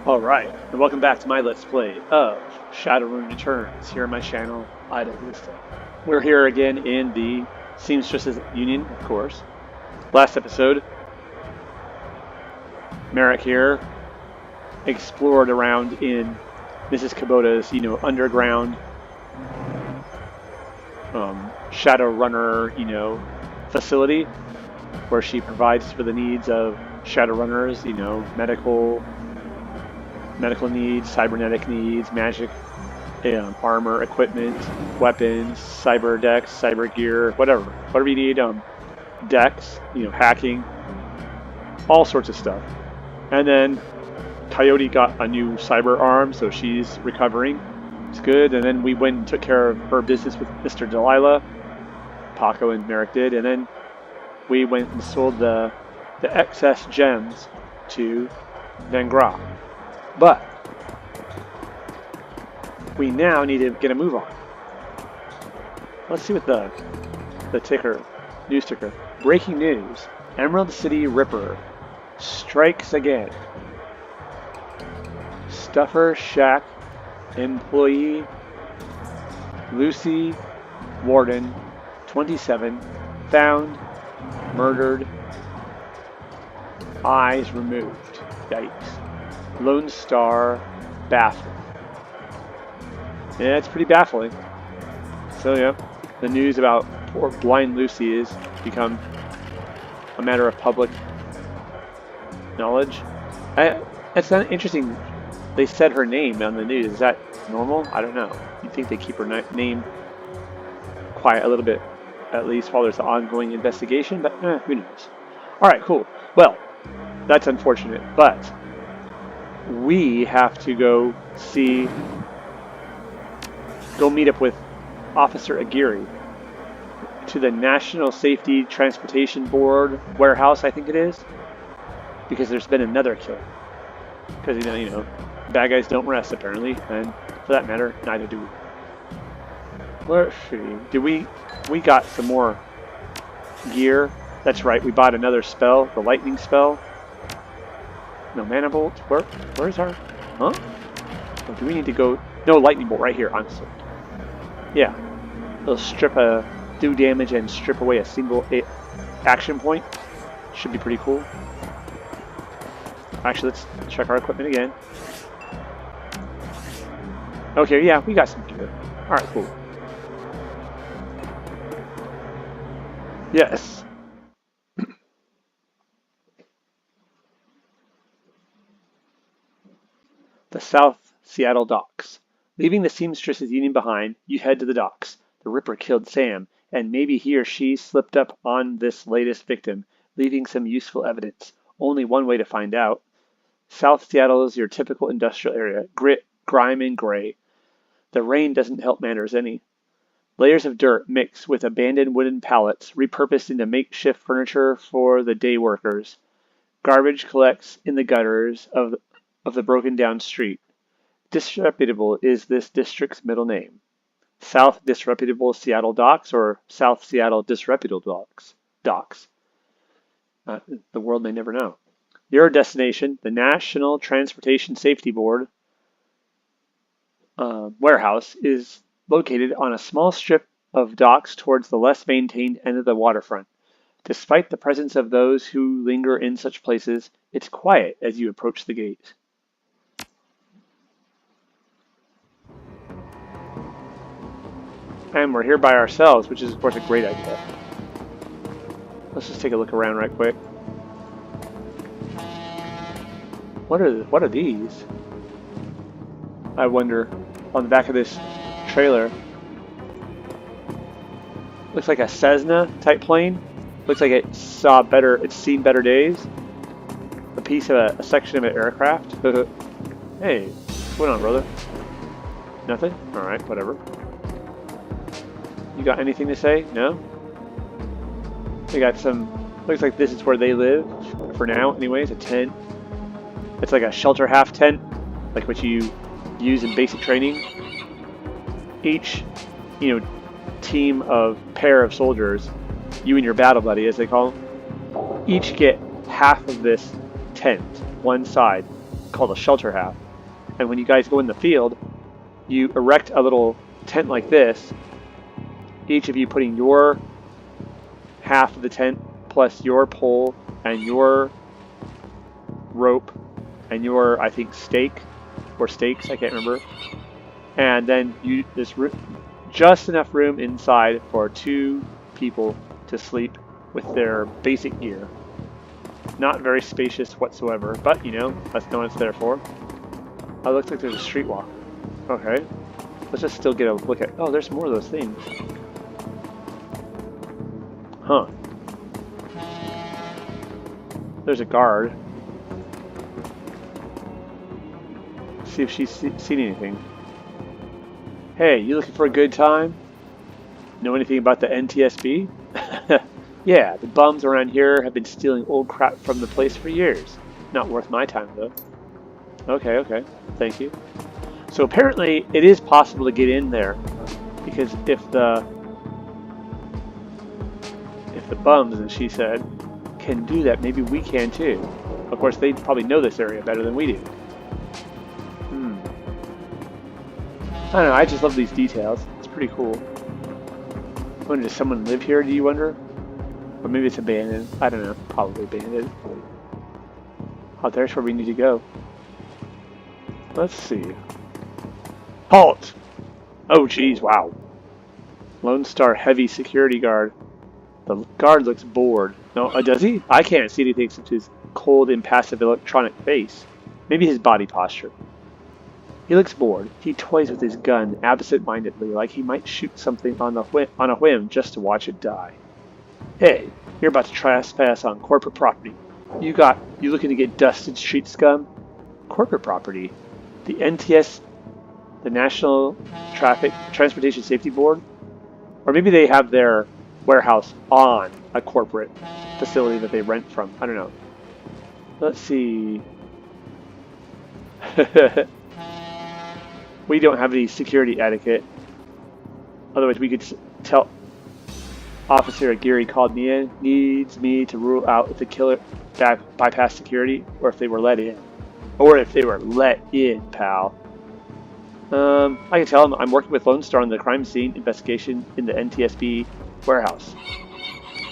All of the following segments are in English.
Alright, and welcome back to my Let's Play of Shadowrun Returns here on my channel, Idle Vista. We're here again in the Seamstresses Union, of course. Last episode, Merrick here explored around in Mrs. Kubota's, underground Shadowrunner, facility, where she provides for the needs of Shadowrunners, medical needs, cybernetic needs, magic, armor, equipment, weapons, cyber decks, cyber gear, whatever you need, decks, hacking, all sorts of stuff. And then Coyote got a new cyber arm, so she's recovering. It's good. And then we went and took care of her business with Mr. Delilah. Paco and Merrick did. And then we went and sold the excess gems to Van Gra. But we now need to get a move on. Let's see what the news ticker. Breaking news. Emerald City Ripper strikes again. Stuffer Shack employee Lucy Warden, 27, found, murdered, eyes removed. Yikes. Lone Star baffled. Yeah, it's pretty baffling. So yeah, the news about poor blind Lucy has become a matter of public knowledge. It's not interesting. They said her name on the news. Is that normal? I don't know. You'd think they keep her name quiet a little bit, at least while there's an ongoing investigation, but who knows. Alright, cool. Well, that's unfortunate, but we have to go meet up with Officer Aguirre to the National Safety Transportation Board warehouse, I think it is, because there's been another kill. Because, bad guys don't rest, apparently, and for that matter, neither do we. Let's see. We got some more gear. That's right, we bought another spell, the lightning spell. No, mana bolt. Where's our... Huh? Oh, do we need to go... No, lightning bolt right here, honestly. Yeah. It'll do damage and strip away a single action point. Should be pretty cool. Actually, let's check our equipment again. Okay, yeah, we got some gear. Alright, cool. Yes. The South Seattle docks. Leaving the Seamstresses Union behind, you head to the docks. The Ripper killed Sam, and maybe he or she slipped up on this latest victim, leaving some useful evidence. Only one way to find out. South Seattle is your typical industrial area. Grit, grime, and gray. The rain doesn't help matters any. Layers of dirt mix with abandoned wooden pallets, repurposed into makeshift furniture for the day workers. Garbage collects in the gutters of the broken down street. Disreputable is this district's middle name. South Disreputable Seattle Docks or South Seattle Disreputable Docks. The world may never know. Your destination, the National Transportation Safety Board warehouse, is located on a small strip of docks towards the less maintained end of the waterfront. Despite the presence of those who linger in such places, it's quiet as you approach the gate. And we're here by ourselves, which is, of course, a great idea. Let's just take a look around right quick. What are these? I wonder. On the back of this trailer. Looks like a Cessna type plane. Looks like it's seen better days. A piece of a section of an aircraft. Hey, what's going on, brother? Nothing? Alright, whatever. You got anything to say? No? They got some... Looks like this is where they live. For now, anyways. A tent. It's like a shelter half tent. Like what you use in basic training. Each, team of pair of soldiers, you and your battle buddy, as they call them, each get half of this tent, one side. called a shelter half. And when you guys go in the field, you erect a little tent like this, each of you putting your half of the tent plus your pole and your rope and your, I think, stake or stakes, I can't remember. And then just enough room inside for 2 people to sleep with their basic gear. Not very spacious whatsoever, but you know, that's what it's there for. Oh, it looks like there's a street walk. Okay. Let's just still get a look at... Oh, there's more of those things. Huh. There's a guard. See if she's seen anything. Hey, you looking for a good time? Know anything about the NTSB? Yeah, the bums around here have been stealing old crap from the place for years. Not worth my time, though. Okay. Thank you. So apparently, it is possible to get in there, because if the bums, as she said, can do that, maybe we can too. Of course, they probably know this area better than we do. I don't know, I just love these details. It's pretty cool. I wonder, does someone live here, do you wonder? Or maybe it's abandoned. I don't know, probably abandoned. Oh, there's where we need to go. Let's see. Halt! Oh, geez, wow. Lone Star heavy security guard. The guard looks bored. No, does he? I can't see anything except his cold, impassive electronic face. Maybe his body posture. He looks bored. He toys with his gun absent-mindedly, like he might shoot something on a whim just to watch it die. Hey, you're about to trespass on corporate property. You looking to get dusted, street scum? Corporate property? The NTS, the National Transportation Safety Board? Or maybe they have their warehouse on a corporate facility that they rent from. I don't know. Let's see. We don't have any security etiquette. Otherwise, we could tell Officer Aguirre called me in, needs me to rule out if the killer bypassed security or if they were let in. Or if they were let in, pal. I can tell him I'm working with Lone Star on the crime scene investigation in the NTSB warehouse.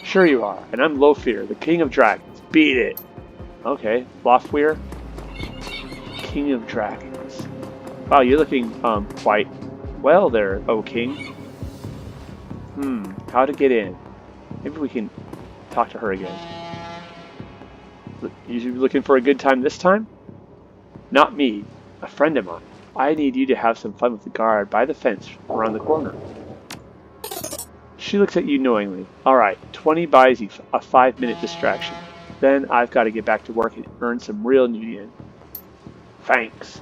Sure you are, and I'm Lofir, the King of Dragons. Beat it! Okay, Lofir, King of Dragons. Wow, you're looking, quite well there, O King. How to get in? Maybe we can talk to her again. You looking for a good time this time? Not me, a friend of mine. I need you to have some fun with the guard by the fence around the corner. She looks at you knowingly. Alright, 20 buys you a 5-minute distraction. Then I've got to get back to work and earn some real new yen. Thanks.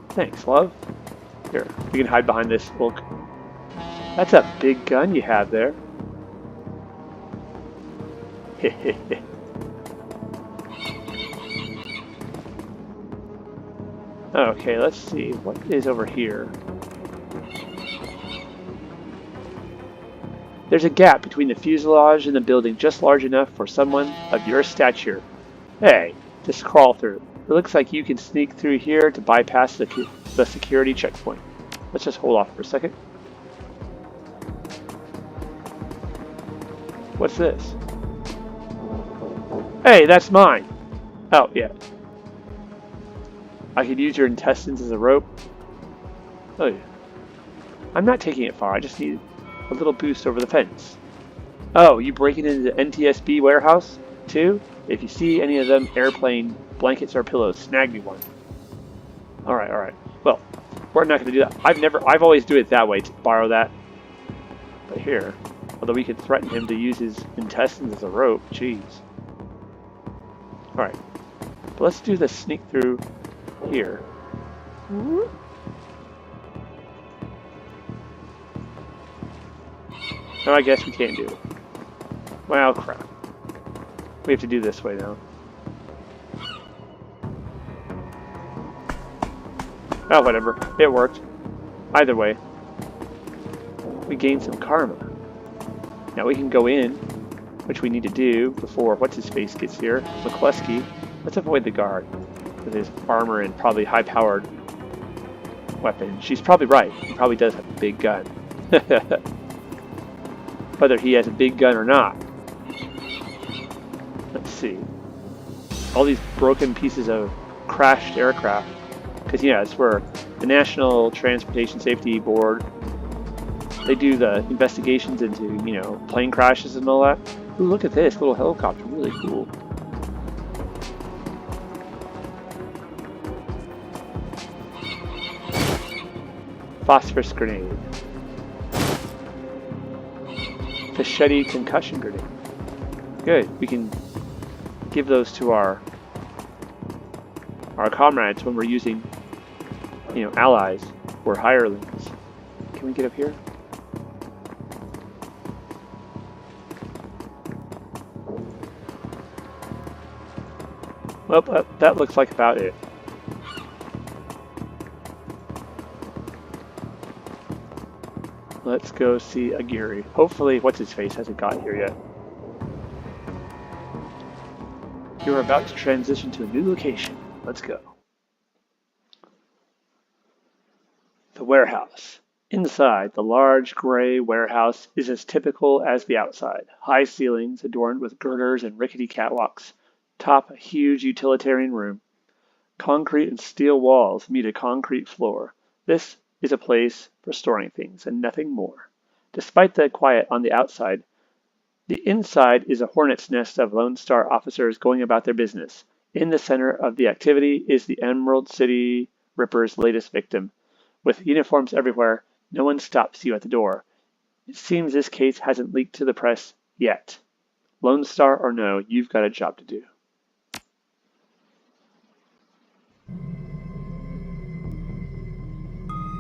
Thanks, love. Here, we can hide behind this book. That's a big gun you have there. Okay, let's see. What is over here? There's a gap between the fuselage and the building just large enough for someone of your stature. Hey, just crawl through. It looks like you can sneak through here to bypass the security checkpoint. Let's just hold off for a second. What's this? Hey, that's mine! Oh, yeah. I could use your intestines as a rope. Oh, yeah. I'm not taking it far, I just need a little boost over the fence. Oh, you breaking into the NTSB warehouse, too? If you see any of them airplane blankets or pillows, snag me one. Alright. Well, we're not going to do that. I've always do it that way, to borrow that. But here, although we could threaten him to use his intestines as a rope, jeez. Alright, but let's do the sneak through here. No, I guess we can't do it. Well, crap. We have to do this way now. Oh, whatever. It worked. Either way, we gained some karma. Now we can go in, which we need to do before what's-his-face gets here. McKlusky. Let's avoid the guard. with his armor and probably high-powered weapon. She's probably right. He probably does have a big gun. Whether he has a big gun or not. Let's see. All these broken pieces of crashed aircraft. Because, yeah, it's where the National Transportation Safety Board, they do the investigations into, you know, plane crashes and all that. Ooh, look at this little helicopter. Really cool. Phosphorus grenade. Machete concussion grenade. Good. We can give those to our comrades when we're using, you know, allies or hirelings. Can we get up here? Well, that looks like about it. Let's go see Aguirre. Hopefully, what's-his-face hasn't got here yet. You're about to transition to a new location. Let's go. The warehouse. Inside, the large gray warehouse is as typical as the outside. High ceilings adorned with girders and rickety catwalks top a huge utilitarian room. Concrete and steel walls meet a concrete floor. This is a place for storing things and nothing more. Despite the quiet on the outside, the inside is a hornet's nest of Lone Star officers going about their business. In the center of the activity is the Emerald City Ripper's latest victim. With uniforms everywhere, no one stops you at the door. It seems this case hasn't leaked to the press yet. Lone Star or no, you've got a job to do.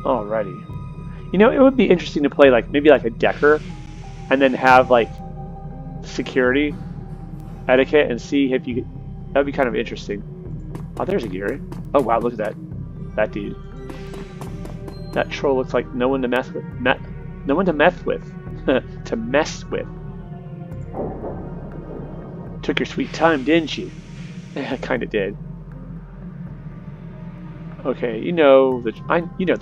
Alrighty. You know, it would be interesting to play like maybe like a Decker and then have like security etiquette and see if you could. That would be kind of interesting. Oh, there's Aguirre. Oh wow, look at that. That dude. That troll looks like no one to mess with. No one to mess with. To mess with. Took your sweet time, didn't you? I kind of did. Okay, you know the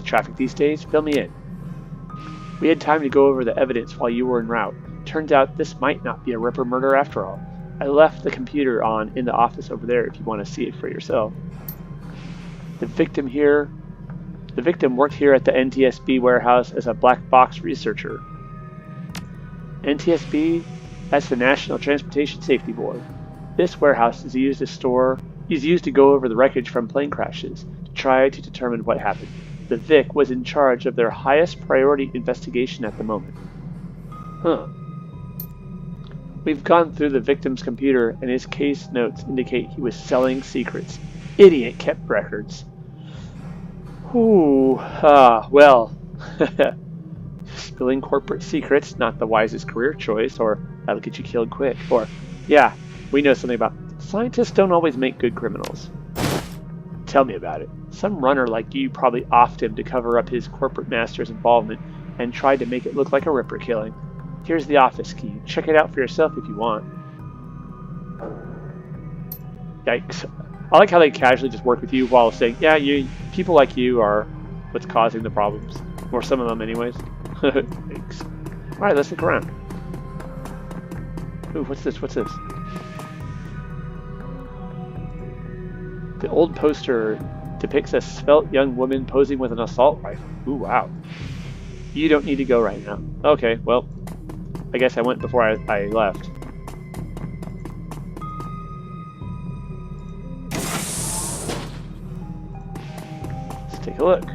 traffic these days. Fill me in. We had time to go over the evidence while you were en route. Turns out this might not be a Ripper murder after all. I left the computer on in the office over there if you want to see it for yourself. The victim worked here at the NTSB warehouse as a black box researcher. NTSB? That's the National Transportation Safety Board. This warehouse is used to go over the wreckage from plane crashes to try to determine what happened. The Vic was in charge of their highest priority investigation at the moment. Huh. We've gone through the victim's computer and his case notes indicate he was selling secrets. Idiot kept records. Ooh, well. Spilling corporate secrets, not the wisest career choice, or that'll get you killed quick. Or, yeah, we know something about scientists don't always make good criminals. Tell me about it. Some runner like you probably offed him to cover up his corporate master's involvement and tried to make it look like a Ripper killing. Here's the office key. Check it out for yourself if you want. Yikes. I like how they casually just work with you while saying, yeah, people like you are what's causing the problems. Or some of them anyways. Thanks. Alright, let's look around. Ooh, what's this? What's this? The old poster depicts a svelte young woman posing with an assault rifle. Ooh, wow. You don't need to go right now. Okay, well, I guess I went before I left. Let's take a look.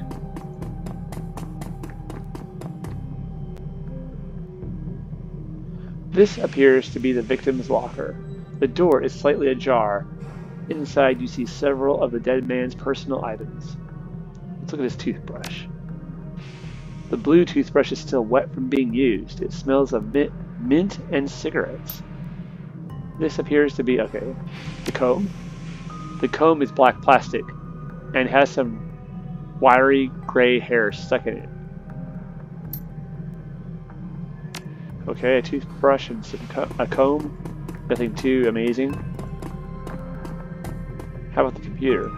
This appears to be the victim's locker. The door is slightly ajar. Inside you see several of the dead man's personal items. Let's look at his toothbrush. The blue toothbrush is still wet from being used. It smells of mint and cigarettes. This appears to be, okay, the comb. The comb is black plastic and has some wiry gray hair stuck in it. Okay, a toothbrush and a comb. Nothing too amazing. How about the computer?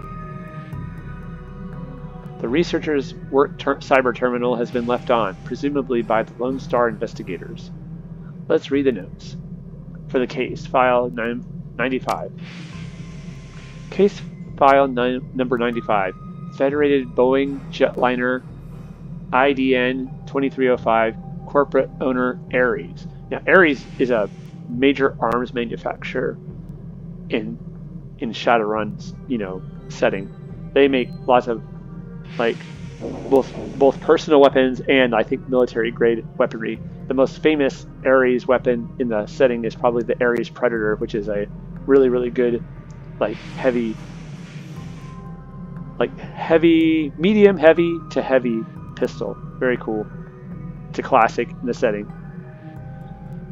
The researcher's work cyber terminal has been left on, presumably by the Lone Star investigators. Let's read the notes. For the case, file 95. Case file number 95. Federated Boeing jetliner IDN 2305, corporate owner Ares. Now, Ares is a major arms manufacturer in Shadowrun's, setting. They make lots of both personal weapons and I think military grade weaponry. The most famous Ares weapon in the setting is probably the Ares Predator, which is a really good medium heavy to heavy pistol. Very cool. It's a classic in the setting.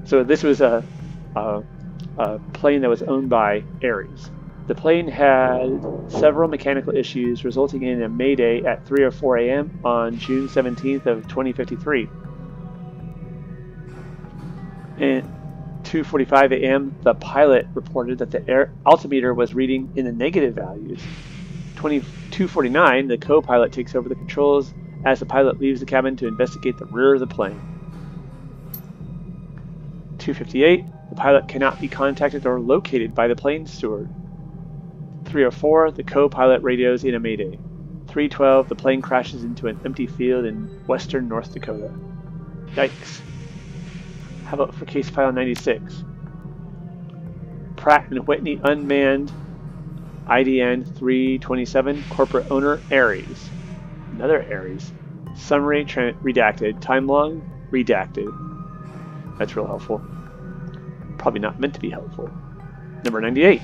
So this was a plane that was owned by Ares. The plane had several mechanical issues, resulting in a mayday at 3:04 a.m. on June 17th of 2053. At 2:45 a.m., the pilot reported that the altimeter was reading in the negative values. 2:49, the co-pilot takes over the controls as the pilot leaves the cabin to investigate the rear of the plane. 2:58, the pilot cannot be contacted or located by the plane steward. 3:04, the co-pilot radios in a mayday. 3:12, the plane crashes into an empty field in western North Dakota. Yikes. How about for case file 96? Pratt & Whitney unmanned IDN 327, corporate owner Ares. Another Ares. Summary redacted. Time long redacted. That's real helpful. Probably not meant to be helpful. Number 98.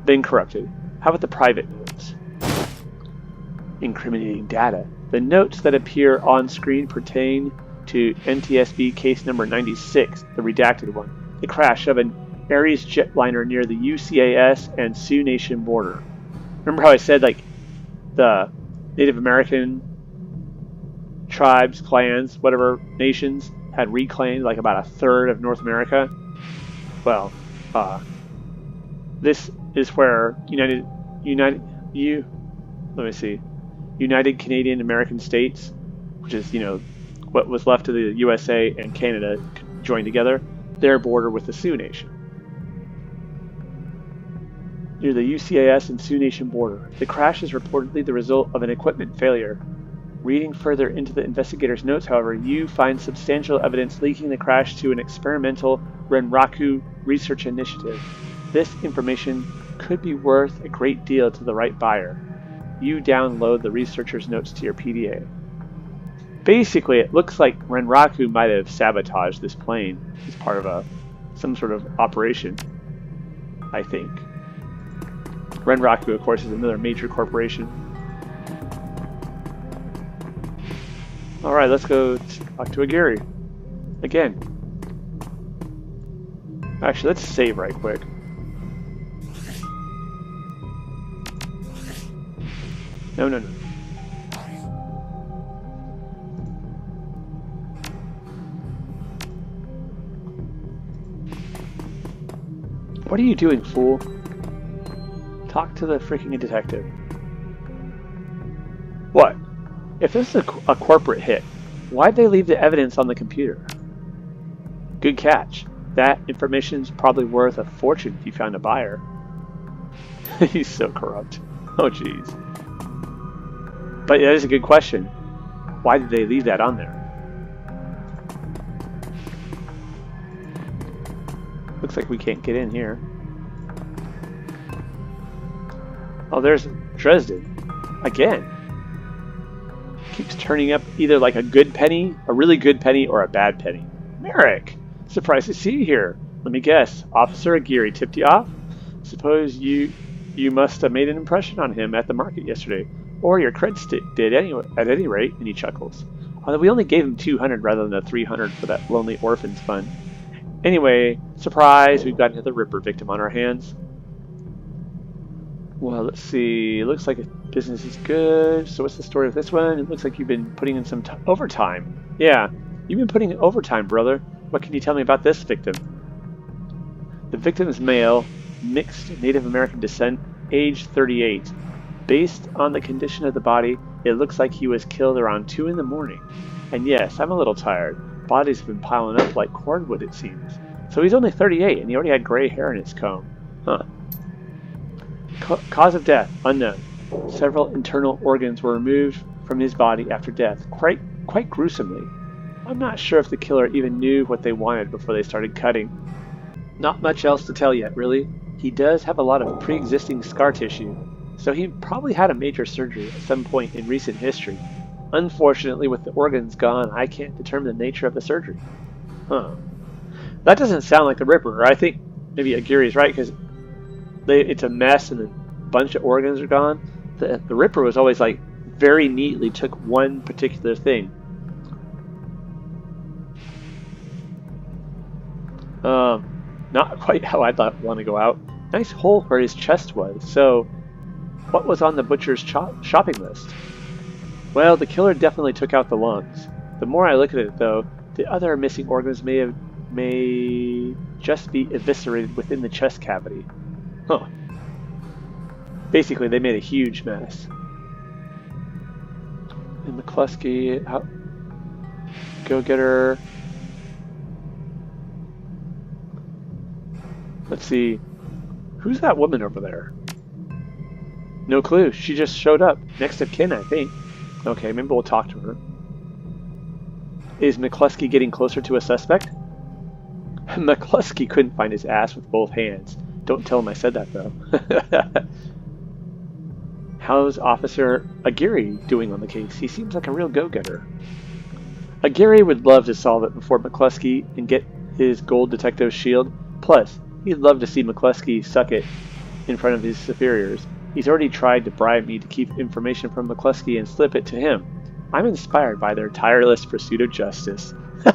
Been corrupted. How about the private notes? Incriminating data. The notes that appear on screen pertain to NTSB case number 96, the redacted one. The crash of an Ares jetliner near the UCAS and Sioux Nation border. Remember how I said the Native American tribes, clans, whatever nations had reclaimed about a third of North America? Well, this is where United Canadian American States, which is what was left of the USA and Canada joined together, their border with the Sioux Nation. Near the UCAS and Sioux Nation border, the crash is reportedly the result of an equipment failure. Reading further into the investigator's notes, however, you find substantial evidence linking the crash to an experimental Renraku research initiative. This information could be worth a great deal to the right buyer. You download the researcher's notes to your PDA. Basically, it looks like Renraku might have sabotaged this plane as part of some sort of operation, I think. Renraku, of course, is another major corporation. Alright, let's go talk to Aguirre. Again. Actually, let's save right quick. No. What are you doing, fool? Talk to the freaking detective. What? If this is a corporate hit, why'd they leave the evidence on the computer? Good catch. That information's probably worth a fortune if you found a buyer. He's so corrupt. Oh, jeez. But that is a good question. Why did they leave that on there? Looks like we can't get in here. Oh, there's Dresden. Again. Keeps turning up either like a good penny, a really good penny, or a bad penny. Merrick! Surprised to see you here. Let me guess. Officer Aguirre tipped you off? Suppose you must have made an impression on him at the market yesterday. Or your cred stick did anyway, at any rate, and he chuckles. Although we only gave him 200 rather than the 300 for that Lonely Orphans Fund. Anyway, surprise, we've got another Ripper victim on our hands. Well, let's see. Looks like business is good. So what's the story of this one? It looks like you've been putting in some overtime. Yeah, you've been putting in overtime, brother. What can you tell me about this victim? The victim is male, mixed Native American descent, age 38. Based on the condition of the body, It looks like he was killed around 2 in the morning. And yes, I'm a little tired. Bodies have been piling up like cordwood, it seems. So he's only 38, and he already had gray hair in his comb. Huh. Cause of death, unknown. Several internal organs were removed from his body after death, quite gruesomely. I'm not sure if the killer even knew what they wanted before they started cutting. Not much else to tell yet, really. He does have a lot of pre-existing scar tissue, so he probably had a major surgery at some point in recent history. Unfortunately, with the organs gone, I can't determine the nature of the surgery. Huh. That doesn't sound like the Ripper. I think maybe Aguirre's right, because it's a mess and a bunch of organs are gone. The Ripper was always like very neatly took one particular thing. Not quite how I'd want to go out. Nice hole where his chest was. So, what was on the butcher's shopping list? Well, the killer definitely took out the lungs. The more I look at it, though, the other missing organs may just be eviscerated within the chest cavity. Huh. Basically, they made a huge mess. And McKlusky, go-getter. Let's see. Who's that woman over there? No clue. She just showed up. Next of kin, I think. Okay, maybe we'll talk to her. Is McKlusky getting closer to a suspect? McKlusky couldn't find his ass with both hands. Don't tell him I said that, though. How's Officer Aguirre doing on the case? He seems like a real go-getter. Aguirre would love to solve it before McKlusky and get his gold detective shield. Plus, he'd love to see McKlusky suck it in front of his superiors. He's already tried to bribe me to keep information from McKlusky and slip it to him. I'm inspired by their tireless pursuit of justice. Did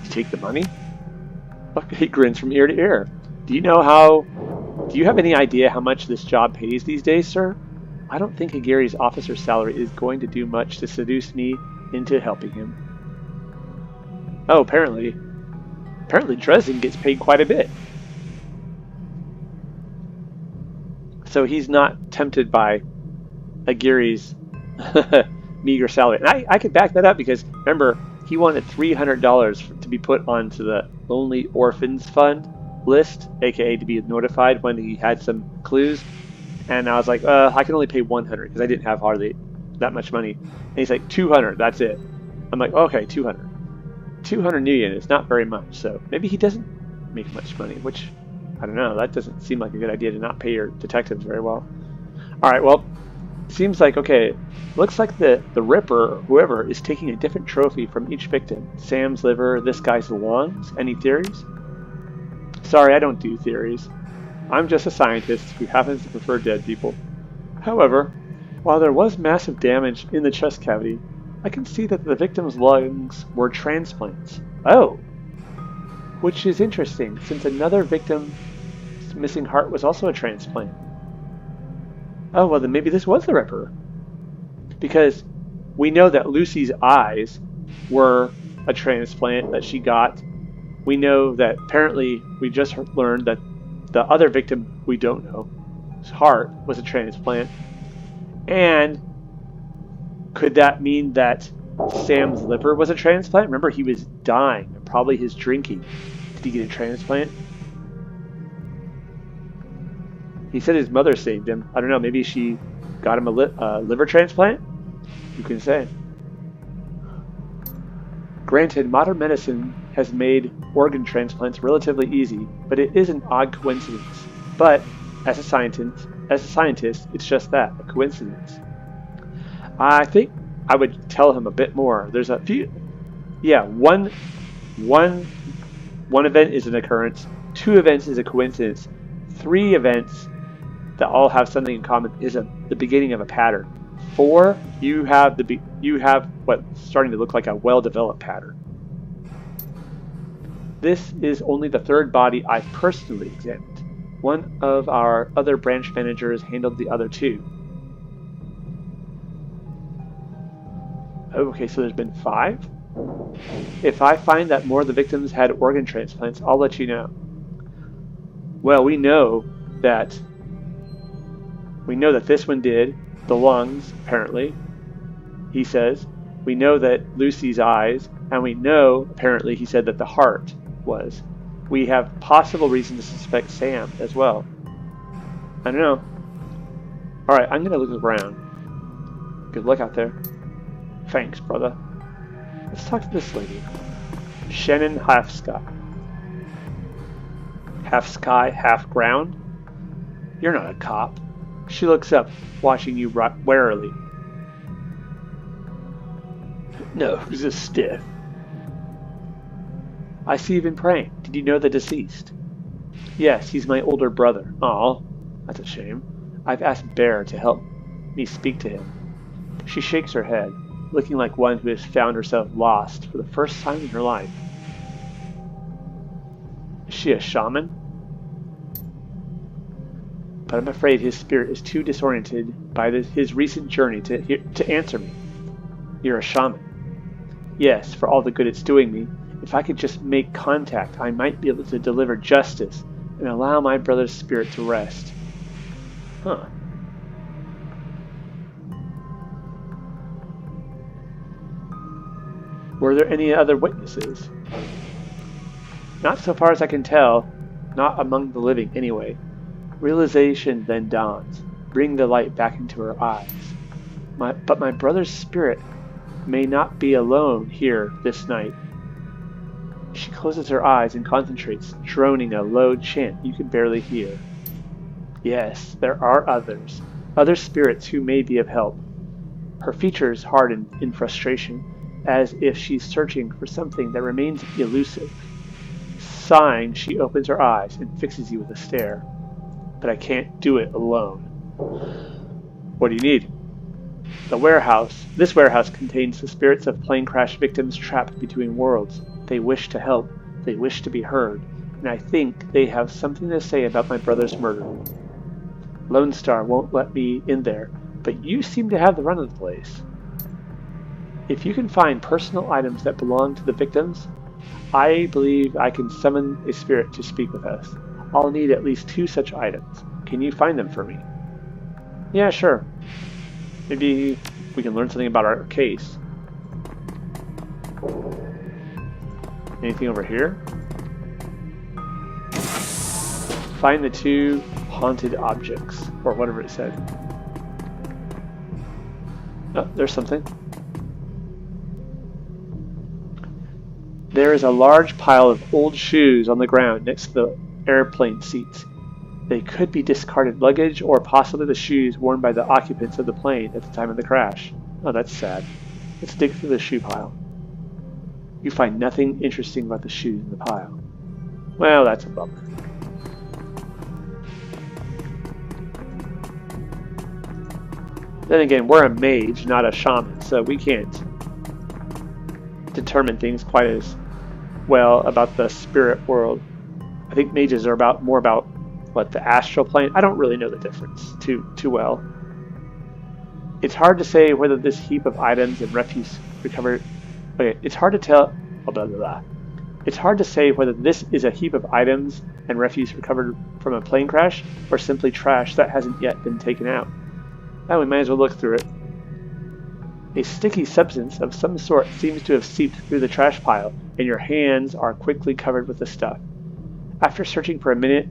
you take the money? He grins from ear to ear. Do you have any idea how much this job pays these days, sir? I don't think Aguirre's officer salary is going to do much to seduce me into helping him. Oh, apparently Dresden gets paid quite a bit. So he's not tempted by Aguirre's meager salary. And I could back that up because, remember, he wanted $300 to be put onto the Lonely Orphans Fund list, aka to be notified when he had some clues. And I was like, I can only pay $100 because I didn't have hardly that much money. And he's like, $200, that's it. I'm like, okay, $200. 200 new units, not very much. So maybe he doesn't make much money, which, I don't know, that doesn't seem like a good idea to not pay your detectives very well. Alright, well, seems like, okay, looks like the Ripper, or whoever, is taking a different trophy from each victim. Sam's liver, this guy's lungs. Any theories? Sorry, I don't do theories. I'm just a scientist who happens to prefer dead people. However, while there was massive damage in the chest cavity, I can see that the victim's lungs were transplants. Oh! Which is interesting, since another victim's missing heart was also a transplant. Oh, well then maybe this was the Ripper. Because we know that Lucy's eyes were a transplant that she got. We know that apparently we just learned that the other victim we don't know, his heart was a transplant. And could that mean that Sam's liver was a transplant? Remember, he was dying, and probably his drinking. Did he get a transplant? He said his mother saved him. I don't know, maybe she got him a liver transplant? Who can say? Granted, modern medicine has made organ transplants relatively easy, but it is an odd coincidence. But as a scientist, it's just that, a coincidence. I think I would tell him a bit more. There's a few, yeah, one event is an occurrence, 2 events is a coincidence, 3 events that all have something in common is the beginning of a pattern. 4, you have what's starting to look like a well-developed pattern. This is only the 3rd body I've personally examined. One of our other branch managers handled the other 2. Okay, so there's been 5? If I find that more of the victims had organ transplants, I'll let you know. Well, we know that this one did. The lungs, apparently. He says, we know that Lucy's eyes, and we know, apparently, he said that the heart was. We have possible reason to suspect Sam as well. I don't know. Alright, I'm gonna look around. Good luck out there. Thanks, brother. Let's talk to this lady. Shannon Half Sky. Half sky, half ground? You're not a cop. She looks up, watching you warily. No, who's a stiff? I see you've been praying. Did you know the deceased? Yes, he's my older brother. Aw, that's a shame. I've asked Bear to help me speak to him. She shakes her head, looking like one who has found herself lost for the first time in her life. Is she a shaman? But I'm afraid his spirit is too disoriented by his recent journey to answer me. You're a shaman. Yes, for all the good it's doing me. If I could just make contact, I might be able to deliver justice and allow my brother's spirit to rest. Huh. Were there any other witnesses? Not so far as I can tell. Not among the living, anyway. Realization then dawns, bringing the light back into her eyes. But my brother's spirit may not be alone here this night. She closes her eyes and concentrates, droning a low chant you can barely hear. Yes, there are others, other spirits who may be of help. Her features harden in frustration, as if she's searching for something that remains elusive. Sighing, she opens her eyes and fixes you with a stare. But I can't do it alone. What do you need? This warehouse contains the spirits of plane crash victims trapped between worlds. They wish to help. They wish to be heard. And I think they have something to say about my brother's murder. Lone Star won't let me in there, but you seem to have the run of the place. If you can find personal items that belong to the victims, I believe I can summon a spirit to speak with us. I'll need at least 2 such items. Can you find them for me? Yeah, sure. Maybe we can learn something about our case. Anything over here? Find the 2 haunted objects, or whatever it said. Oh, there's something. There is a large pile of old shoes on the ground next to the airplane seats. They could be discarded luggage or possibly the shoes worn by the occupants of the plane at the time of the crash. Oh, that's sad. Let's dig through the shoe pile. You find nothing interesting about the shoes in the pile. Well, that's a bummer. Then again, we're a mage, not a shaman, so we can't determine things quite as well about the spirit world. I think mages are more about the astral plane. I don't really know the difference too well. It's hard to say whether this heap of items and refuse recovered. Okay, it's hard to tell. Oh, blah, blah, blah. It's hard to say whether this is a heap of items and refuse recovered from a plane crash or simply trash that hasn't yet been taken out. Well, we might as well look through it. A sticky substance of some sort seems to have seeped through the trash pile, and your hands are quickly covered with the stuff. After searching for a minute,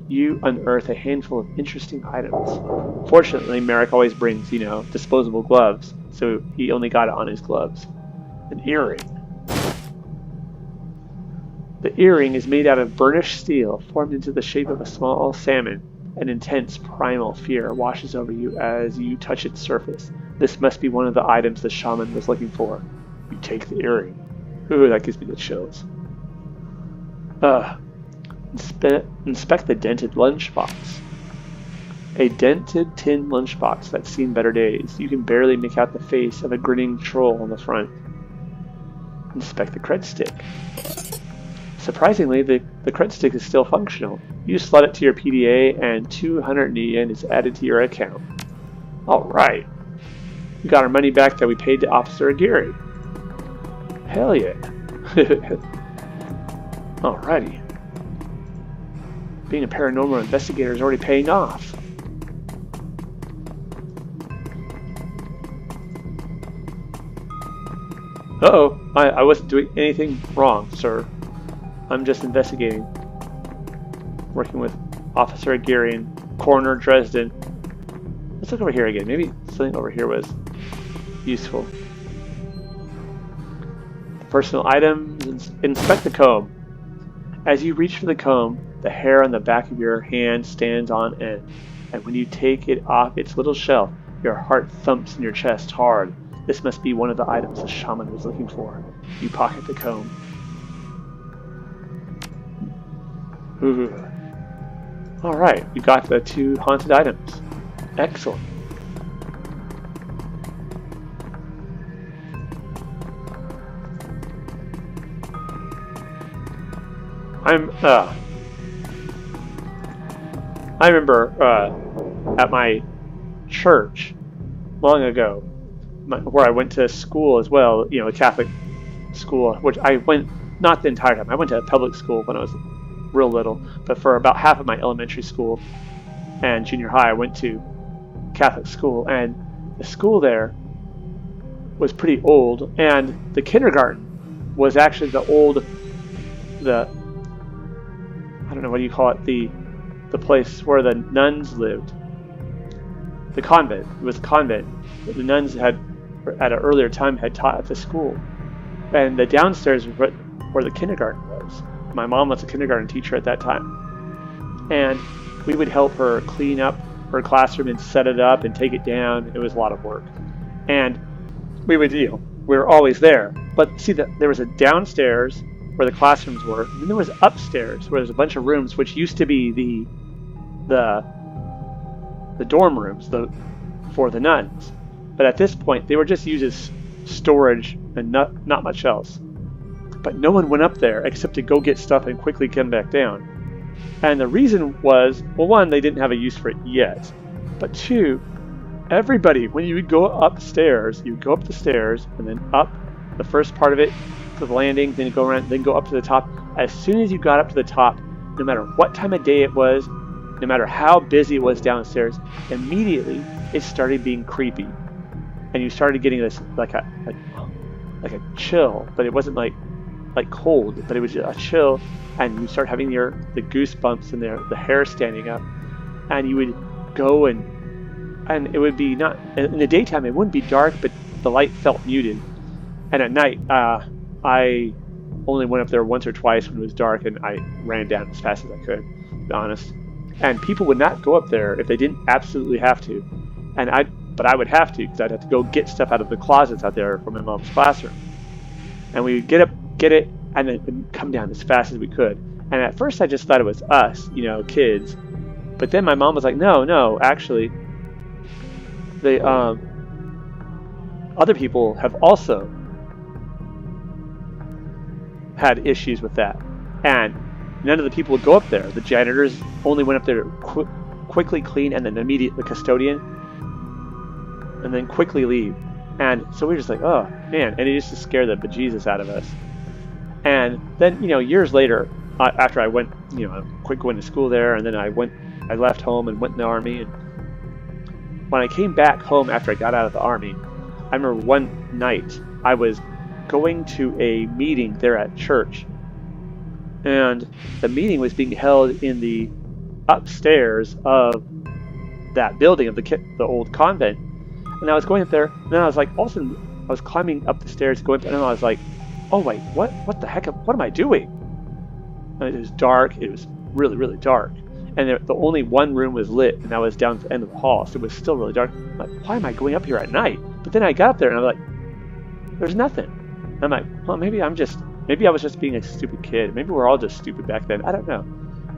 you unearth a handful of interesting items. Fortunately, Merrick always brings, disposable gloves, so he only got it on his gloves. An earring. The earring is made out of burnished steel, formed into the shape of a small salmon. An intense primal fear washes over you as you touch its surface. This must be one of the items the shaman was looking for. You take the earring. Ooh, that gives me the chills. Inspect the dented lunchbox. A dented tin lunchbox that's seen better days. You can barely make out the face of a grinning troll on the front. Inspect the cred stick. Surprisingly, the cred stick is still functional. You slot it to your PDA and 200 yen is added to your account. Alright. We got our money back that we paid to Officer Aguirre. Hell yeah. Alrighty. Being a paranormal investigator is already paying off. Uh-oh, I wasn't doing anything wrong, sir. I'm just investigating. Working with Officer Aguirre in Coroner Dresden. Let's look over here again. Maybe something over here was useful. Personal items. Inspect the comb. As you reach for the comb, the hair on the back of your hand stands on end. And when you take it off its little shelf, your heart thumps in your chest hard. This must be one of the items the shaman was looking for. You pocket the comb. Ooh. Alright, we got the 2 haunted items. Excellent. I remember at my church long ago, where I went to school as well, you know, a Catholic school, which I went, not the entire time, I went to a public school when I was real little, but for about half of my elementary school and junior high, I went to Catholic school, and the school there was pretty old, and the kindergarten was actually I don't know, what do you call it, the place where the nuns lived. The convent. It was a convent. The nuns had, at an earlier time, had taught at the school. And the downstairs was where the kindergarten was. My mom was a kindergarten teacher at that time. And we would help her clean up her classroom and set it up and take it down. It was a lot of work. And we were always there. But see, there was a downstairs where the classrooms were, and then there was upstairs where there's a bunch of rooms, which used to be the dorm rooms for the nuns. But at this point, they were just used as storage and not much else. But no one went up there except to go get stuff and quickly come back down. And the reason was, well, one, they didn't have a use for it yet. But two, everybody, when you would go upstairs, you would go up the stairs and then up the first part of it to the landing, then go around, then go up to the top. As soon as you got up to the top, no matter what time of day it was, no matter how busy it was downstairs, immediately it started being creepy. And you started getting this like a chill, but it wasn't like cold, but it was a chill, and you start having the goosebumps and the hair standing up, and you would go and it would be not in the daytime, it wouldn't be dark, but the light felt muted. And at night, I only went up there once or twice when it was dark, and I ran down as fast as I could, to be honest. And people would not go up there if they didn't absolutely have to, but I would have to, because I'd have to go get stuff out of the closets out there from my mom's classroom. And we would get it, and then come down as fast as we could. And at first I just thought it was us, kids. But then my mom was like, no, actually, the other people have also had issues with that. And none of the people would go up there. The janitors only went up there to quickly clean, and then the custodian, and then quickly leave. And so we were just like, oh man, and it used to scare the bejesus out of us. And then, years later, after I went, quit going to school there, and then I left home and went in the Army. And when I came back home after I got out of the Army, I remember one night I was going to a meeting there at church, and the meeting was being held in the upstairs of that building of the old convent. And I was going up there, and then I was like, all of a sudden, I was climbing up the stairs, going up, and I was like, oh wait, what the heck, what am I doing? And it was dark, it was really, really dark. And the only one room was lit, and that was down at the end of the hall, so it was still really dark. I'm like, why am I going up here at night? But then I got up there, and I'm like, there's nothing. And I'm like, well, maybe I was just being a stupid kid. Maybe we're all just stupid back then. I don't know.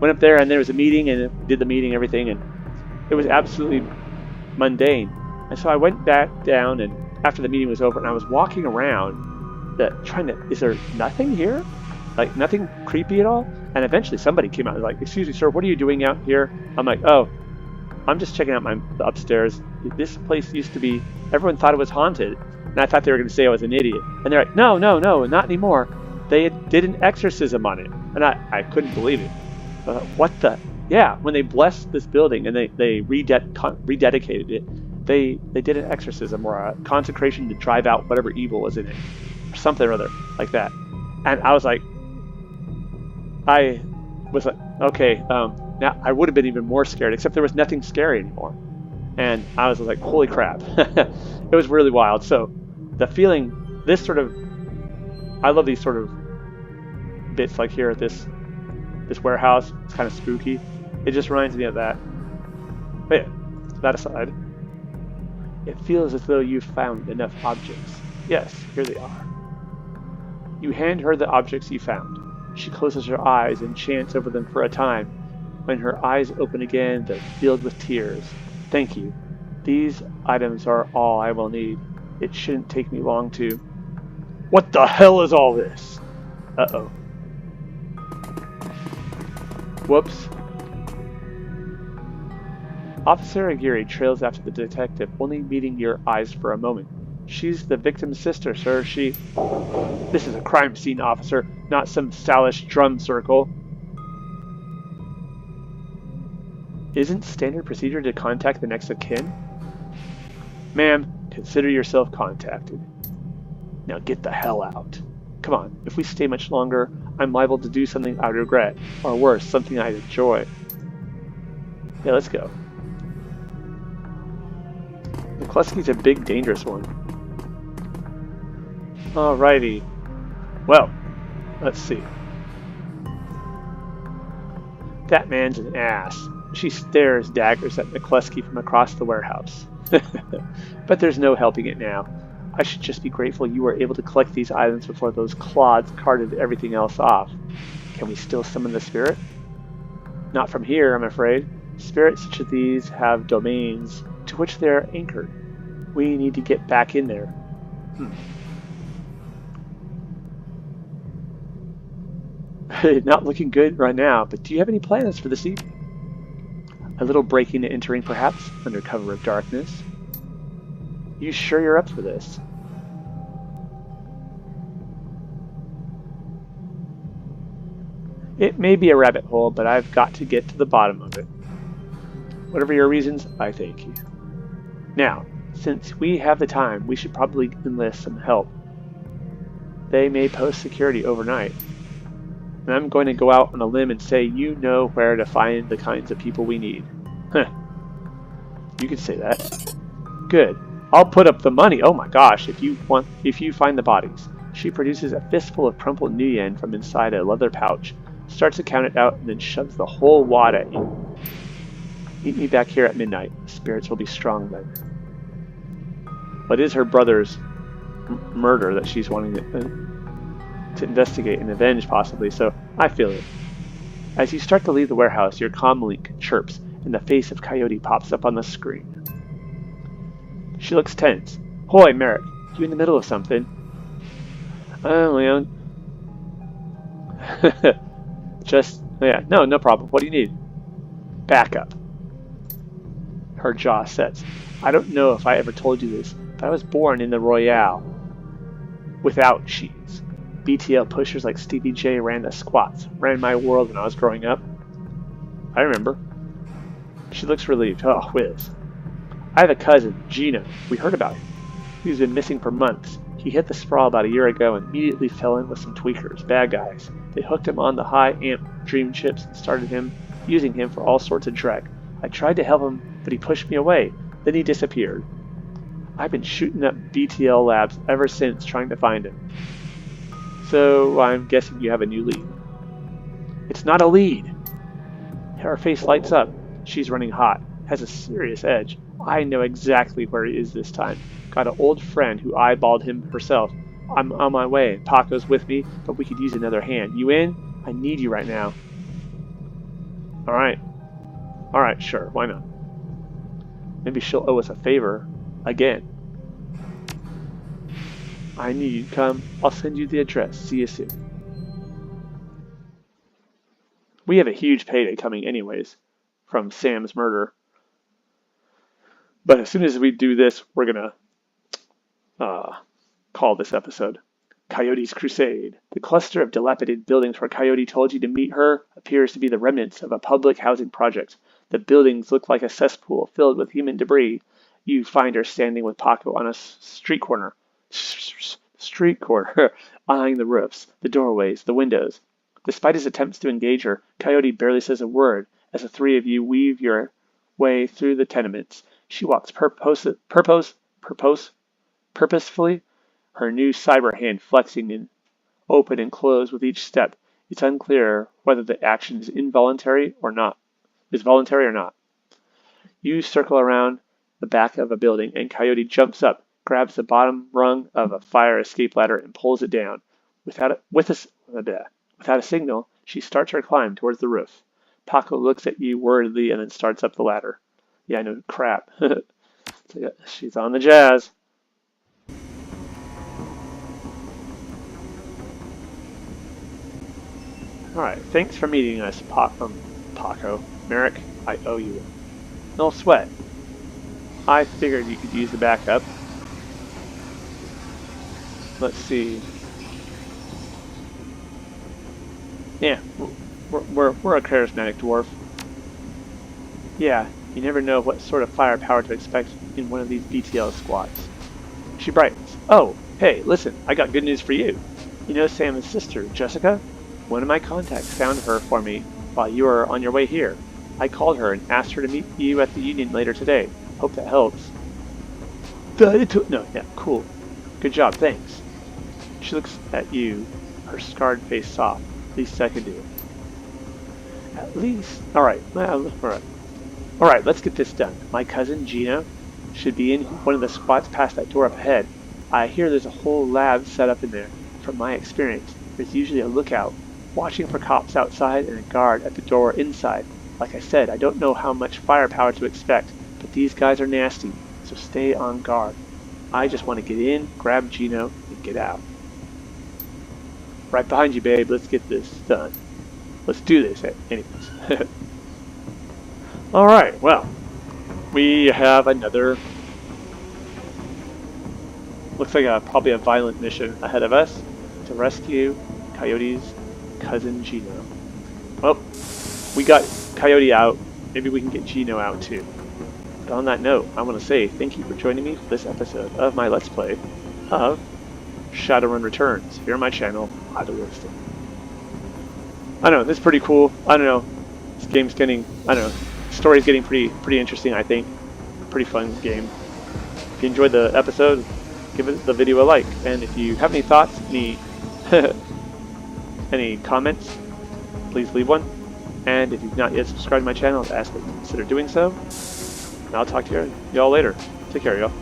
Went up there, and there was a meeting, and did the meeting, everything, and it was absolutely mundane. And so I went back down, and after the meeting was over, and I was walking around is there nothing here? Like, nothing creepy at all? And eventually somebody came out and was like, excuse me, sir, what are you doing out here? I'm like, oh, I'm just checking out the upstairs. This place used to be, everyone thought it was haunted. And I thought they were going to say I was an idiot. And they're like, no, not anymore. They did an exorcism on it. And I couldn't believe it. What the? Yeah, when they blessed this building and they rededicated it, they did an exorcism or a consecration to drive out whatever evil was in it. something or other like that. And I was like, okay, now I would have been even more scared, except there was nothing scary anymore. And I was like, holy crap. It was really wild. So the feeling, I love these sort of bits like here at this warehouse. It's kind of spooky. It just reminds me of that. But yeah, that aside, it feels as though you've found enough objects. Yes, here they are. You hand her the objects you found. She closes her eyes and chants over them for a time. When her eyes open again, they're filled with tears. Thank you. These items are all I will need. It shouldn't take me long to... What the hell is all this? Uh-oh. Whoops. Officer Aguirre trails after the detective, only meeting your eyes for a moment. She's the victim's sister, sir. This is a crime scene, officer, not some stylish drum circle. Isn't standard procedure to contact the next of kin? Ma'am, consider yourself contacted. Now get the hell out. Come on, if we stay much longer, I'm liable to do something I regret, or worse, something I enjoy. Yeah, let's go. McKlusky's a big, dangerous one. Alrighty. Well, let's see. That man's an ass. She stares daggers at McKlusky from across the warehouse. But there's no helping it now. I should just be grateful you were able to collect these items before those clods carted everything else off. Can we still summon the spirit? Not from here, I'm afraid. Spirits such as these have domains to which they are anchored. We need to get back in there. Not looking good right now, but do you have any plans for this evening? A little breaking and entering, perhaps, under cover of darkness. You sure you're up for this? It may be a rabbit hole, but I've got to get to the bottom of it. Whatever your reasons, I thank you. Now, since we have the time, we should probably enlist some help. They may post security overnight. And I'm going to go out on a limb and say you know where to find the kinds of people we need. Huh. You could say that. Good. I'll put up the money. Oh my gosh, if you find the bodies. She produces a fistful of crumpled new yen from inside a leather pouch, starts to count it out, and then shoves the whole wad at you. Meet me back here at midnight. Spirits will be strong then. What is her brother's murder that she's wanting to investigate and avenge, possibly, so I feel it. As you start to leave the warehouse, your comlink chirps, and the face of Coyote pops up on the screen. She looks tense. Hoy, Merrick, you in the middle of something? Leon. No problem. What do you need? Backup. Her jaw sets. I don't know if I ever told you this, but I was born in the Royale. Without cheese. BTL pushers like Stevie J ran the squats, ran my world when I was growing up. I remember. She looks relieved. Oh, whiz. I have a cousin, Gino. We heard about him. He's been missing for months. He hit the sprawl about a year ago and immediately fell in with some tweakers, bad guys. They hooked him on the high amp dream chips and started using him for all sorts of dreck. I tried to help him, but he pushed me away. Then he disappeared. I've been shooting up BTL labs ever since trying to find him. So I'm guessing you have a new lead. It's not a lead. Her face lights up. She's running hot. Has a serious edge. I know exactly where he is this time. Got an old friend who eyeballed him herself. I'm on my way. Paco's with me, but we could use another hand. You in? I need you right now. Alright, sure, why not? Maybe she'll owe us a favor again. I need you to come. I'll send you the address. See you soon. We have a huge payday coming anyways from Sam's murder. But as soon as we do this, we're going to call this episode Coyote's Crusade. The cluster of dilapidated buildings where Coyote told you to meet her appears to be the remnants of a public housing project. The buildings look like a cesspool filled with human debris. You find her standing with Paco on a street corner. street corner, eyeing the roofs, the doorways, the windows. Despite his attempts to engage her, Coyote barely says a word as the three of you weave your way through the tenements. She walks purposefully, her new cyber hand flexing in open and close with each step. It's unclear whether the action is involuntary or not. Is voluntary or not. You circle around the back of a building, and Coyote jumps up, grabs the bottom rung of a fire escape ladder, and pulls it down. Without a signal, she starts her climb towards the roof. Paco looks at you worriedly and then starts up the ladder. Yeah, no crap. She's on the jazz. Alright, thanks for meeting us, Paco. Merrick, I owe you. No sweat. I figured you could use the backup. Let's see. Yeah, we're a charismatic dwarf. Yeah, you never know what sort of firepower to expect in one of these BTL squads. She brightens. Oh, hey, listen, I got good news for you. You know Sam's sister, Jessica? One of my contacts found her for me while you were on your way here. I called her and asked her to meet you at the Union later today. Hope that helps. No, yeah, cool. Good job, thanks. She looks at you, her scarred face soft. At least I can do it. At least. Alright, Alright, let's get this done. My cousin, Gino, should be in one of the spots past that door up ahead. I hear there's a whole lab set up in there. From my experience, there's usually a lookout, watching for cops outside and a guard at the door inside. Like I said, I don't know how much firepower to expect, but these guys are nasty, so stay on guard. I just want to get in, grab Gino, and get out. Right behind you, babe. Let's get this done. Let's do this, anyways. Alright, well, we have another, looks like probably a violent mission ahead of us to rescue Coyote's cousin Gino. Well, we got Coyote out. Maybe we can get Gino out too. But on that note, I want to say thank you for joining me for this episode of my Let's Play of Shadowrun Returns here on my channel, Aguirre. I don't know, this is pretty cool. I don't know, this game's getting, I don't know, the story's getting pretty interesting, I think. Pretty fun game. If you enjoyed the episode, give the video a like. And if you have any thoughts, any comments, please leave one. And if you've not yet subscribed to my channel, I ask that you consider doing so. And I'll talk to y'all later. Take care, y'all.